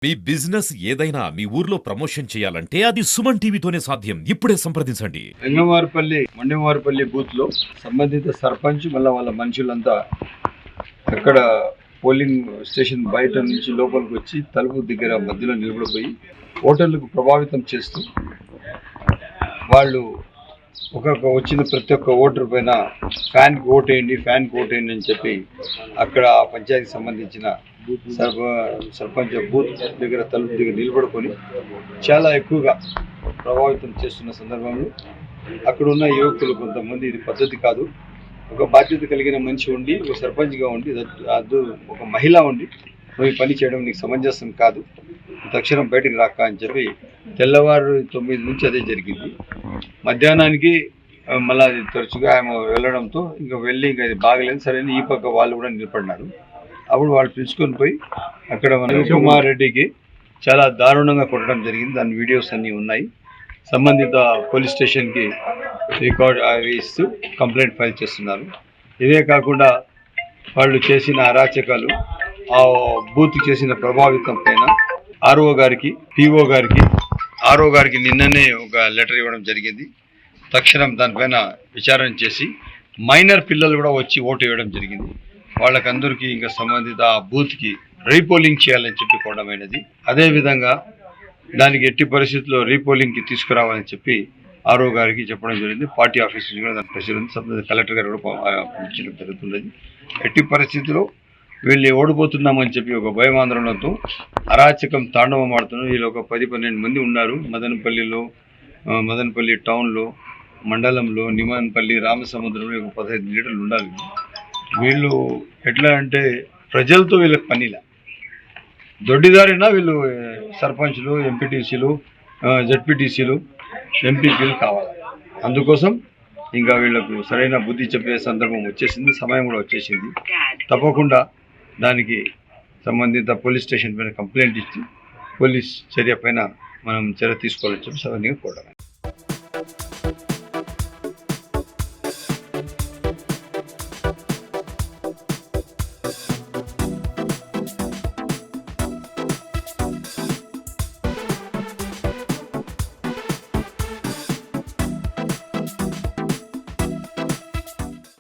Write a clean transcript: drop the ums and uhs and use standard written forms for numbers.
మీ business ఏదైనా మీ ఊర్లో promotion చేయాలంటే అది సుమన్ టీవీతోనే సాధ్యం. ఇప్పుడే సంప్రదించండి. మండెంవారిపల్లి బూత్ లో సంబంధిత సర్పంచ్ మళ్ళీ వాళ్ళ మనుషులంతా అక్కడ పోలింగ్ స్టేషన్ బయట నుంచి లోపలికి వచ్చి తలుపు దగ్గర మధ్యలో నిలబడిపోయి ఓటర్లకు ప్రభావితం చేస్తూ వాళ్ళు వచ్చిన ప్రతి ఒక్క ఓటర్ పైన ఫ్యాన్కి ఓటేయండి అని చెప్పి అక్కడ పంచాయతీకి సంబంధించిన సర్పంచ్ బూత్ దగ్గర తలుపు దగ్గర నిలబడుకొని చాలా ఎక్కువగా ప్రభావితం చేస్తున్న సందర్భంలో అక్కడ ఉన్న యువకులు కొంతమంది ఇది పద్ధతి కాదు, ఒక బాధ్యత కలిగిన మనిషి ఉండి ఒక సర్పంచ్గా ఉండి ఒక మహిళ ఉండి నువ్వు పని చేయడం నీకు సమంజసం కాదు, తక్షణం బయటకు రాక అని చెప్పి తెల్లవారు 9 నుంచి అదే జరిగింది. మధ్యాహ్నానికి మళ్ళీ అది తరచుగా ఆమె వెళ్ళడంతో ఇంకా ఇది బాగలేదు సరే ఈ పక్క వాళ్ళు కూడా నిలబడినారు. అప్పుడు వాళ్ళు పిలుచుకొని పోయి అక్కడ మన కుమార్ రెడ్డికి చాలా దారుణంగా కొట్టడం జరిగింది. దాని వీడియోస్ అన్నీ ఉన్నాయి. సంబంధిత పోలీస్ స్టేషన్కి రికార్డ్ అవి ఇస్తూ కంప్లైంట్ ఫైల్ చేస్తున్నారు. ఇదే కాకుండా వాళ్ళు చేసిన అరాచకాలు, ఆ బూత్ చేసిన ప్రభావితం పైన ఆర్ఓ గారికి, పిఓ గారికి, ఆర్ఓ గారికి నిన్ననే ఒక లెటర్ ఇవ్వడం జరిగింది. తక్షణం దానిపైన విచారణ చేసి మైనర్ పిల్లలు కూడా వచ్చి ఓటు వేయడం జరిగింది. వాళ్ళకందరికీ ఇంకా సంబంధిత ఆ బూత్కి రీపోలింగ్ చేయాలని చెప్పి కోవడమైనది. అదేవిధంగా దానికి ఎట్టి పరిస్థితుల్లో రీపోలింగ్కి తీసుకురావాలని చెప్పి ఆర్ఓ గారికి చెప్పడం జరిగింది. పార్టీ ఆఫీస్ నుంచి కూడా దాని ప్రెషర్ ఉంది. సంబంధిత కలెక్టర్ గారు కూడా పంపించడం జరుగుతున్నది. ఎట్టి పరిస్థితుల్లో వీళ్ళు ఓడిపోతున్నామని చెప్పి ఒక భయమాందోళనతో అరాచకం తాండవం ఆడుతున్నారు. వీళ్ళు ఒక 10-12 మంది ఉన్నారు. మదనపల్లి టౌన్లో, మండలంలో, నిమాన్పల్లి, రామసముద్రంలో ఒక 15 లీటర్లు ఉండాలి. వీళ్ళు ఎట్లా అంటే ప్రజలతో వీళ్ళకి పనిలా దొడ్డిదారినా వీళ్ళు సర్పంచ్లు, ఎంపీటీసీలు, జెడ్పీటీసీలు, ఎంపీపీలు కావాలి. అందుకోసం ఇంకా వీళ్ళకు సరైన బుద్ధి చెప్పే సందర్భం వచ్చేసింది, సమయం కూడా వచ్చేసింది. తప్పకుండా దానికి సంబంధిత పోలీస్ స్టేషన్ పైన కంప్లైంట్ ఇచ్చి పోలీస్ చర్య పైన మనం చర్య తీసుకోవాలని చెప్పి సవినీయంగా కోరడం.